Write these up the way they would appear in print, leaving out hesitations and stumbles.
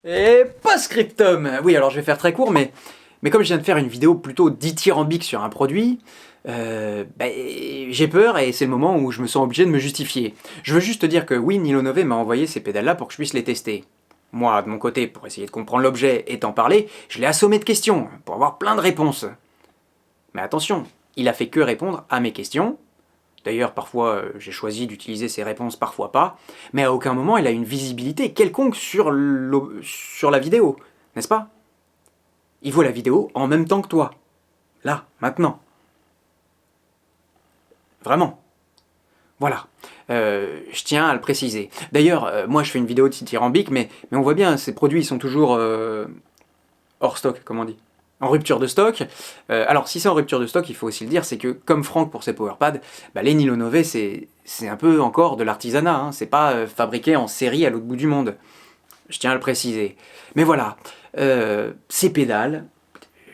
Et post-scriptum. Oui, alors je vais faire très court, mais comme je viens de faire une vidéo plutôt dithyrambique sur un produit, j'ai peur et c'est le moment où je me sens obligé de me justifier. Je veux juste te dire que oui, Nilonové m'a envoyé ces pédales-là pour que je puisse les tester. Moi, de mon côté, pour essayer de comprendre l'objet et t'en parler, je l'ai assommé de questions, pour avoir plein de réponses. Mais attention, il a fait que répondre à mes questions. D'ailleurs, parfois, j'ai choisi d'utiliser ses réponses, parfois pas. Mais à aucun moment, il a une visibilité quelconque sur la vidéo, n'est-ce pas? Il voit la vidéo en même temps que toi. Là, maintenant. Vraiment. Voilà. Je tiens à le préciser. D'ailleurs, moi, je fais une vidéo dithyrambique, mais on voit bien, ces produits, ils sont toujours hors stock, comme on dit. En rupture de stock. Alors, si c'est en rupture de stock, il faut aussi le dire, c'est que, comme Franck pour ses powerpads, les Nilonové, c'est un peu encore de l'artisanat. Hein. C'est pas fabriqué en série à l'autre bout du monde. Je tiens à le préciser. Mais voilà, ces pédales,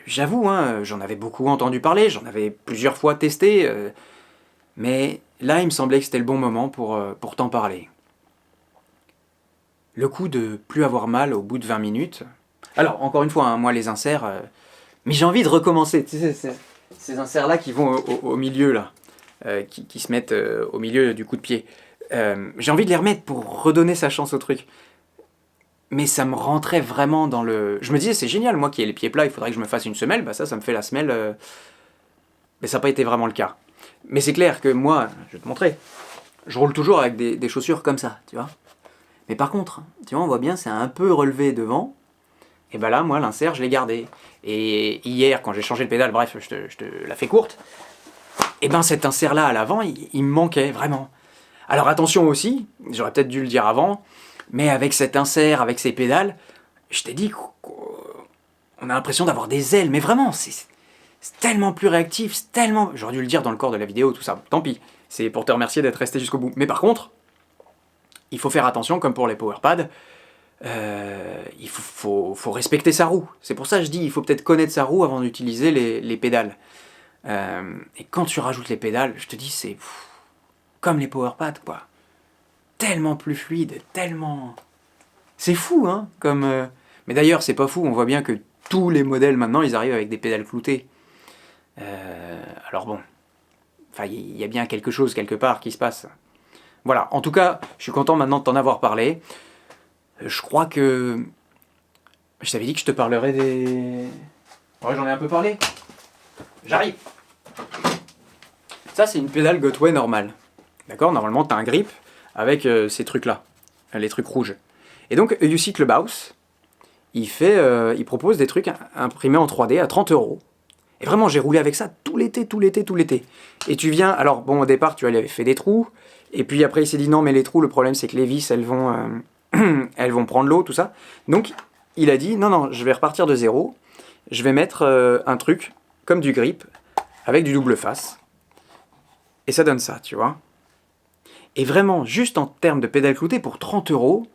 j'avoue, hein, j'en avais beaucoup entendu parler, j'en avais plusieurs fois testé, mais là, il me semblait que c'était le bon moment pour t'en parler. Le coup de plus avoir mal au bout de 20 minutes. Alors, encore une fois, hein, moi, les inserts, mais j'ai envie de recommencer. Tu sais, ces inserts-là qui vont au milieu, là, qui se mettent au milieu du coup de pied. J'ai envie de les remettre pour redonner sa chance au truc. Mais ça me rentrait vraiment dans le... Je me disais, c'est génial, moi qui ai les pieds plats, il faudrait que je me fasse une semelle, ça me fait la semelle... Mais ça n'a pas été vraiment le cas. Mais c'est clair que moi, je vais te montrer, je roule toujours avec des chaussures comme ça, tu vois. Mais par contre, tu vois, on voit bien, c'est un peu relevé devant, et là, moi, l'insert, je l'ai gardé. Et hier, quand j'ai changé le pédale, bref, je te la fais courte, et cet insert-là à l'avant, il me manquait, vraiment. Alors attention aussi, j'aurais peut-être dû le dire avant, mais avec cet insert, avec ces pédales, je t'ai dit qu'on a l'impression d'avoir des ailes, mais vraiment, c'est tellement plus réactif, c'est tellement... J'aurais dû le dire dans le corps de la vidéo, tout ça, tant pis. C'est pour te remercier d'être resté jusqu'au bout. Mais par contre, il faut faire attention, comme pour les powerpads, il faut respecter sa roue. C'est pour ça que je dis, il faut peut-être connaître sa roue avant d'utiliser les pédales. Et quand tu rajoutes les pédales, je te dis, c'est comme les powerpads, quoi. Tellement plus fluide, tellement... C'est fou, hein, comme... Mais d'ailleurs, c'est pas fou, on voit bien que tous les modèles, maintenant, ils arrivent avec des pédales cloutées. Alors bon, il y a bien quelque chose, quelque part, qui se passe. Voilà, en tout cas, je suis content maintenant de t'en avoir parlé. Je crois que... Je t'avais dit que je te parlerais des... Ouais, j'en ai un peu parlé. J'arrive. Ça, c'est une pédale Gotway normale. D'accord? Normalement, t'as un grip avec ces trucs-là, les trucs rouges. Et donc, UC Clubhouse, il propose des trucs imprimés en 3D à 30 €. Et vraiment, j'ai roulé avec ça tout l'été, tout l'été, tout l'été. Et tu viens, alors bon, au départ, tu vois, il avait fait des trous. Et puis après, il s'est dit non, mais les trous, le problème, c'est que les vis, elles vont prendre l'eau, tout ça. Donc, il a dit non, non, je vais repartir de zéro. Je vais mettre un truc comme du grip avec du double face. Et ça donne ça, tu vois. Et vraiment, juste en termes de pédale cloutée pour 30 €,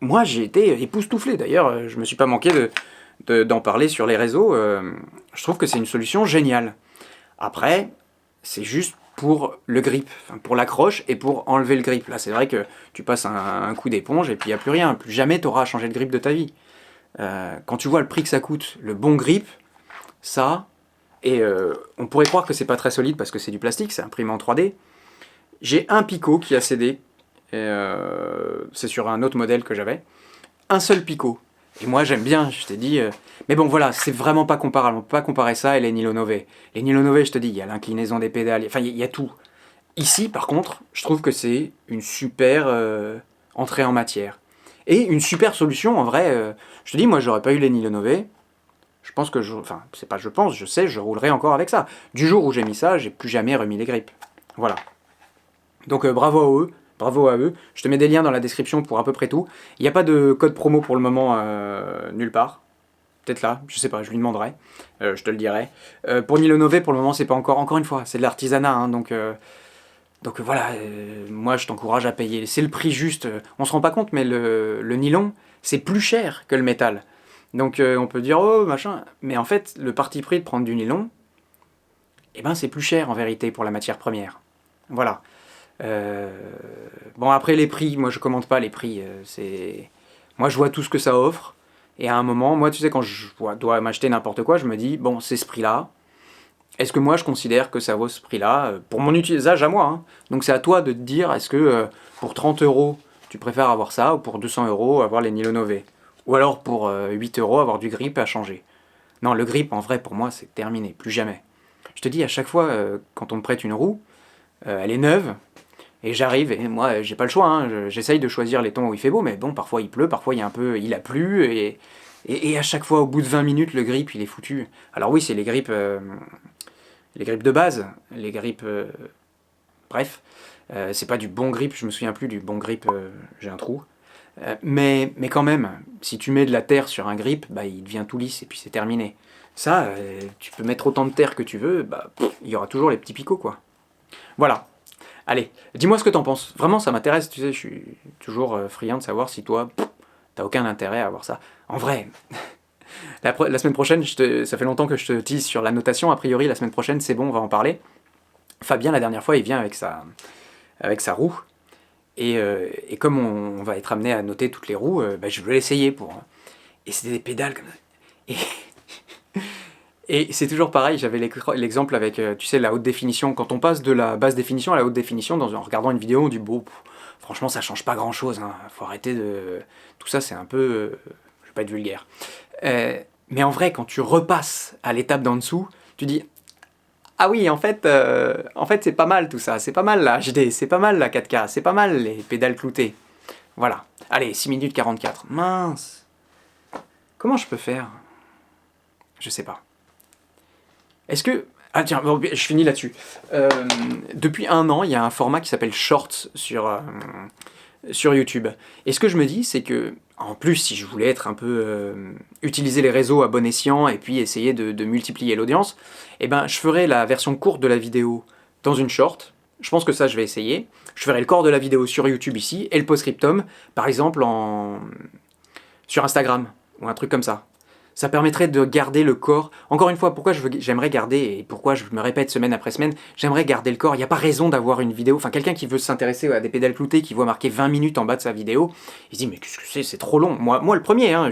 moi, j'ai été époustouflé. D'ailleurs, je me suis pas manqué d'en parler sur les réseaux. Je trouve que c'est une solution géniale. Après, c'est juste pour le grip, enfin, pour l'accroche et pour enlever le grip. Là, c'est vrai que tu passes un coup d'éponge et puis il n'y a plus rien. Plus jamais tu auras à changer de grip de ta vie. Quand tu vois le prix que ça coûte, le bon grip, ça, et on pourrait croire que c'est pas très solide parce que c'est du plastique, c'est imprimé en 3D. J'ai un picot qui a cédé, et c'est sur un autre modèle que j'avais. Un seul picot. Et moi j'aime bien, je t'ai dit... Mais bon voilà, c'est vraiment pas comparable, on peut pas comparer ça et les Nilonové. Les Nilonové, je te dis, il y a l'inclinaison des pédales, enfin il y a tout. Ici par contre, je trouve que c'est une super entrée en matière. Et une super solution en vrai, je te dis, moi j'aurais pas eu les Nilonové, je pense que enfin c'est pas je pense, je sais, je roulerai encore avec ça. Du jour où j'ai mis ça, j'ai plus jamais remis les grippes. Voilà. Donc bravo à eux, bravo à eux. Je te mets des liens dans la description pour à peu près tout. Il n'y a pas de code promo pour le moment nulle part. Peut-être là, je sais pas, je lui demanderai. Je te le dirai. Pour Nilonové, pour le moment, c'est pas encore. Encore une fois, c'est de l'artisanat, hein, donc voilà, moi je t'encourage à payer. C'est le prix juste. On se rend pas compte, mais le nylon, c'est plus cher que le métal. Donc on peut dire, oh machin. Mais en fait, le parti pris de prendre du nylon, c'est plus cher en vérité pour la matière première. Voilà. Bon, après les prix, moi je commente pas les prix. Moi, je vois tout ce que ça offre, et à un moment, moi, tu sais, quand dois m'acheter n'importe quoi, je me dis, bon, c'est ce prix-là. Est-ce que moi, je considère que ça vaut ce prix-là pour mon utilisage à moi, hein. Donc c'est à toi de te dire, est-ce que pour 30 euros, tu préfères avoir ça, ou pour 200 euros, avoir les Nilonové? Ou alors pour 8 euros, avoir du grip à changer? Non, le grip, en vrai, pour moi, c'est terminé, plus jamais. Je te dis, à chaque fois, quand on me prête une roue, elle est neuve, et j'arrive, et moi, j'ai pas le choix, hein, j'essaye de choisir les temps où il fait beau, mais bon, parfois il pleut, parfois il a plu, et à chaque fois, au bout de 20 minutes, le grip, il est foutu. Alors oui, c'est les grips de base, les grips... bref, c'est pas du bon grip, je me souviens plus du bon grip, j'ai un trou. Mais quand même, si tu mets de la terre sur un grip, bah, il devient tout lisse et puis c'est terminé. Ça, tu peux mettre autant de terre que tu veux, bah, il y aura toujours les petits picots, quoi. Voilà. Allez, dis-moi ce que t'en penses. Vraiment, ça m'intéresse, tu sais, je suis toujours friand de savoir si toi, t'as aucun intérêt à avoir ça. En vrai, la semaine prochaine, ça fait longtemps que je te tease sur la notation, a priori, la semaine prochaine, c'est bon, on va en parler. Fabien, la dernière fois, il vient avec sa roue. Et comme on va être amené à noter toutes les roues, bah, je veux l'essayer pour... Et c'était des pédales comme ça. Et c'est toujours pareil, j'avais l'exemple avec, tu sais, la haute définition. Quand on passe de la basse définition à la haute définition, en regardant une vidéo, on dit, bon, franchement, ça change pas grand-chose. Hein. Faut arrêter de... Tout ça, c'est un peu... je vais pas être vulgaire. Mais en vrai, quand tu repasses à l'étape d'en dessous, tu dis... Ah oui, en fait c'est pas mal tout ça, c'est pas mal la HD, c'est pas mal la 4K, c'est pas mal les pédales cloutées. Voilà. Allez, 6 minutes 44. Mince. Comment je peux faire? Je sais pas. Est-ce que... Ah tiens, bon, je finis là-dessus. Depuis 1 an, il y a un format qui s'appelle Shorts sur YouTube. Et ce que je me dis, c'est que, en plus, si je voulais être un peu... utiliser les réseaux à bon escient et puis essayer de multiplier l'audience, eh ben, je ferai la version courte de la vidéo dans une short. Je pense que ça, je vais essayer. Je ferai le corps de la vidéo sur YouTube ici, et le post-scriptum, par exemple, sur Instagram, ou un truc comme ça. Ça permettrait de garder le corps. Encore une fois, pourquoi j'aimerais garder, et pourquoi je me répète semaine après semaine, j'aimerais garder le corps. Il n'y a pas raison d'avoir une vidéo, enfin quelqu'un qui veut s'intéresser à des pédales cloutées, qui voit marquer 20 minutes en bas de sa vidéo, il se dit mais qu'est-ce que c'est trop long. Moi le premier, hein,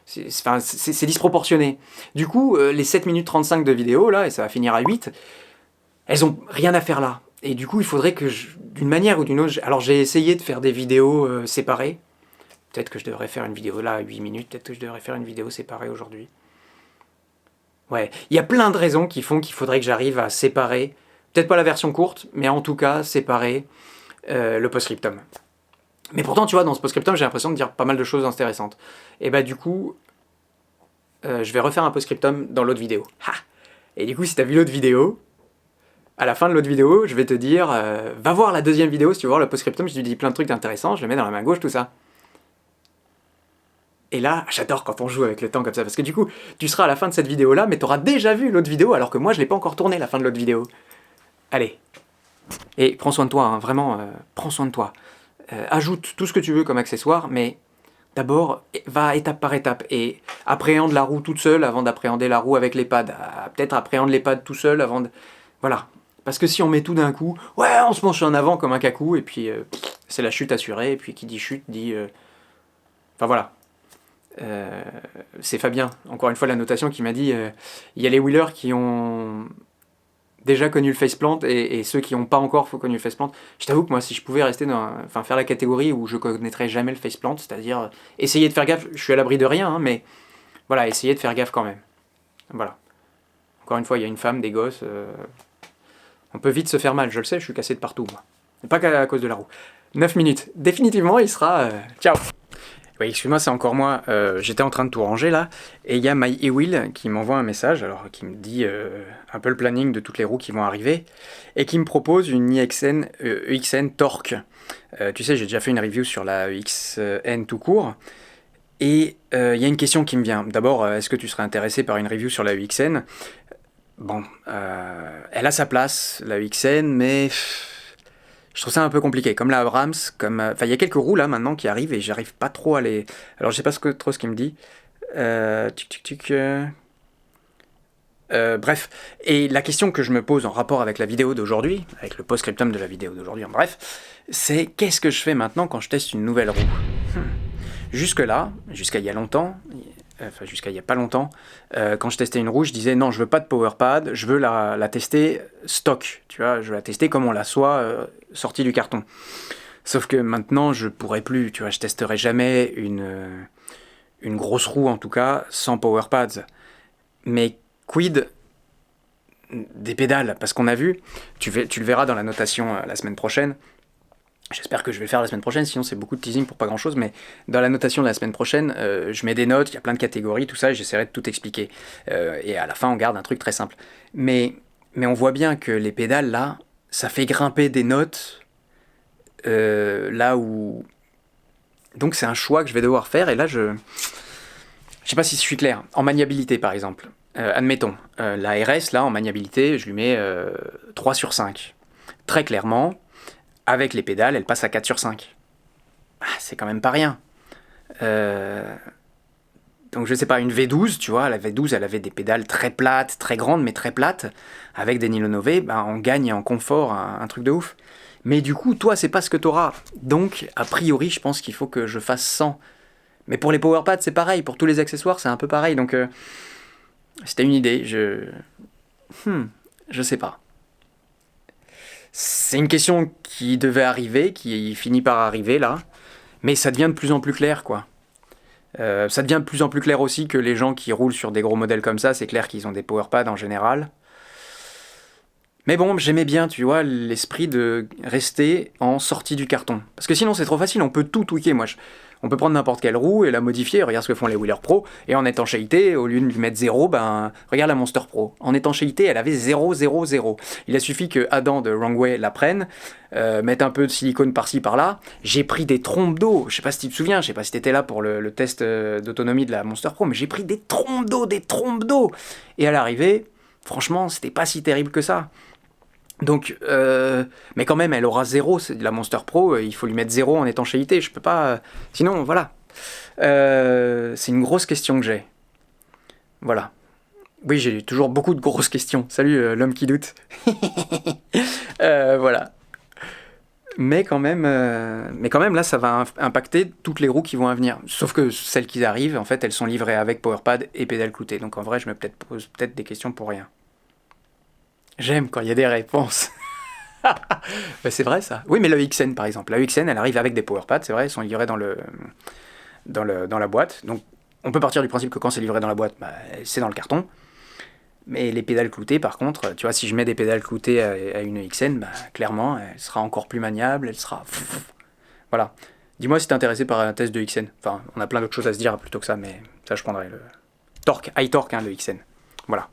c'est disproportionné. Du coup, les 7 minutes 35 de vidéo, là, et ça va finir à 8, elles ont rien à faire là. Et du coup, il faudrait que, d'une manière ou d'une autre... Alors j'ai essayé de faire des vidéos séparées. Peut-être que je devrais faire une vidéo là à 8 minutes, peut-être que je devrais faire une vidéo séparée aujourd'hui. Ouais, il y a plein de raisons qui font qu'il faudrait que j'arrive à séparer, peut-être pas la version courte, mais en tout cas séparer le post-scriptum. Mais pourtant, tu vois, dans ce post-scriptum, j'ai l'impression de dire pas mal de choses intéressantes. Et bah du coup, je vais refaire un post-scriptum dans l'autre vidéo. Ha! Et du coup, si t'as vu l'autre vidéo, à la fin de l'autre vidéo, je vais te dire, va voir la deuxième vidéo si tu veux voir le post-scriptum, je te dis plein de trucs intéressants, je le mets dans la main gauche, tout ça. Et là, j'adore quand on joue avec le temps comme ça, parce que du coup, tu seras à la fin de cette vidéo-là, mais t'auras déjà vu l'autre vidéo, alors que moi, je l'ai pas encore tourné, la fin de l'autre vidéo. Allez. Et prends soin de toi, hein, vraiment, prends soin de toi. Ajoute tout ce que tu veux comme accessoire, mais d'abord, va étape par étape, et appréhende la roue toute seule avant d'appréhender la roue avec les pads. Peut-être appréhende les pads tout seul avant de... Voilà. Parce que si on met tout d'un coup, ouais, on se penche en avant comme un cacou, et puis c'est la chute assurée, et puis qui dit chute dit... Enfin voilà. C'est Fabien, encore une fois la notation, qui m'a dit il y a les wheelers qui ont déjà connu le faceplant et ceux qui n'ont pas encore connu le faceplant. Je t'avoue que moi, si je pouvais rester faire la catégorie où je connaîtrais jamais le faceplant, c'est-à-dire essayer de faire gaffe, je suis à l'abri de rien, hein, mais voilà, essayer de faire gaffe quand même. Voilà. Encore une fois, il y a une femme, des gosses, on peut vite se faire mal, je le sais, je suis cassé de partout, moi. Pas qu'à cause de la roue. 9 minutes. Définitivement, il sera... Ciao. Oui, excuse-moi, c'est encore moi. J'étais en train de tout ranger là, et il y a MyEWheel qui m'envoie un message, alors qui me dit un peu le planning de toutes les roues qui vont arriver, et qui me propose une EXN Torque. Tu sais, j'ai déjà fait une review sur la EXN tout court, et il y a une question qui me vient. D'abord, est-ce que tu serais intéressé par une review sur la EXN? Bon, elle a sa place, la EXN, mais... Je trouve ça un peu compliqué, comme la Abrams, enfin il y a quelques roues là maintenant qui arrivent et j'arrive pas trop à les... Alors je sais pas trop ce qu'il me dit. Bref, et la question que je me pose en rapport avec la vidéo d'aujourd'hui, avec le post-scriptum de la vidéo d'aujourd'hui, en bref, c'est qu'est-ce que je fais maintenant quand je teste une nouvelle roue? Jusque-là, jusqu'à il y a longtemps, enfin jusqu'à il y a pas longtemps, quand je testais une roue, je disais non, je veux pas de PowerPad, je veux la tester stock, tu vois, je veux la tester comme on la soit sortie du carton. Sauf que maintenant, je pourrais plus, tu vois, je testerai jamais une grosse roue en tout cas sans PowerPads. Mais quid des pédales? Parce qu'on a vu, tu le verras dans la notation la semaine prochaine. J'espère que je vais le faire la semaine prochaine, sinon c'est beaucoup de teasing pour pas grand chose, mais dans la notation de la semaine prochaine, je mets des notes, il y a plein de catégories, tout ça, et j'essaierai de tout expliquer. Et à la fin, on garde un truc très simple. Mais on voit bien que les pédales, là, ça fait grimper des notes là où... Donc c'est un choix que je vais devoir faire, et là, je sais pas si je suis clair. En maniabilité, par exemple, admettons, la RS, là, en maniabilité, je lui mets 3 sur 5. Très clairement, avec les pédales, elle passe à 4 sur 5. Ah, c'est quand même pas rien. Donc je sais pas, une V12, tu vois, la V12, elle avait des pédales très plates, très grandes, mais très plates. Avec des Nilonové, ben, on gagne en confort un truc de ouf. Mais du coup, toi, c'est pas ce que t'auras. Donc, a priori, je pense qu'il faut que je fasse 100. Mais pour les PowerPads, c'est pareil. Pour tous les accessoires, c'est un peu pareil. Donc, c'était une idée. Je sais pas. C'est une question qui devait arriver, qui finit par arriver là, mais ça devient de plus en plus clair, quoi. Ça devient de plus en plus clair aussi que les gens qui roulent sur des gros modèles comme ça, c'est clair qu'ils ont des PowerPads en général. Mais bon, j'aimais bien, tu vois, l'esprit de rester en sortie du carton. Parce que sinon, c'est trop facile, on peut tout tweaker. On peut prendre n'importe quelle roue et la modifier. Regarde ce que font les Wheeler Pro. Et en étanchéité, au lieu de lui mettre 0, ben, regarde la Monster Pro. En étanchéité, elle avait 0, 0, 0. Il a suffi que Adam de Wrongway la prenne, mette un peu de silicone par-ci, par-là. J'ai pris des trompes d'eau. Je sais pas si tu te souviens, je sais pas si t'étais là pour le test d'autonomie de la Monster Pro, mais j'ai pris des trompes d'eau, des trompes d'eau. Et à l'arrivée, franchement, c'était pas si terrible que ça. Donc, mais quand même, elle aura 0, c'est de la Monster Pro, il faut lui mettre 0 en étanchéité, je peux pas... sinon, voilà. C'est une grosse question que j'ai. Voilà. Oui, j'ai toujours beaucoup de grosses questions. Salut, l'homme qui doute. Voilà. Mais quand même, là, ça va impacter toutes les roues qui vont à venir. Sauf que celles qui arrivent, en fait, elles sont livrées avec PowerPad et pédales cloutées. Donc en vrai, je me pose peut-être des questions pour rien. J'aime quand il y a des réponses. Bah, c'est vrai ça. Oui, mais la XN par exemple. La XN, elle arrive avec des PowerPads, c'est vrai, ils sont livrés dans la boîte. Donc on peut partir du principe que quand c'est livré dans la boîte, bah, c'est dans le carton. Mais les pédales cloutées, par contre, tu vois, si je mets des pédales cloutées à une XN, bah, clairement, elle sera encore plus maniable, elle sera... Voilà. Dis-moi si t'es intéressé par un test de XN. Enfin, on a plein d'autres choses à se dire plutôt que ça, mais ça, je prendrai le... Torque, high torque, hein, le XN. Voilà.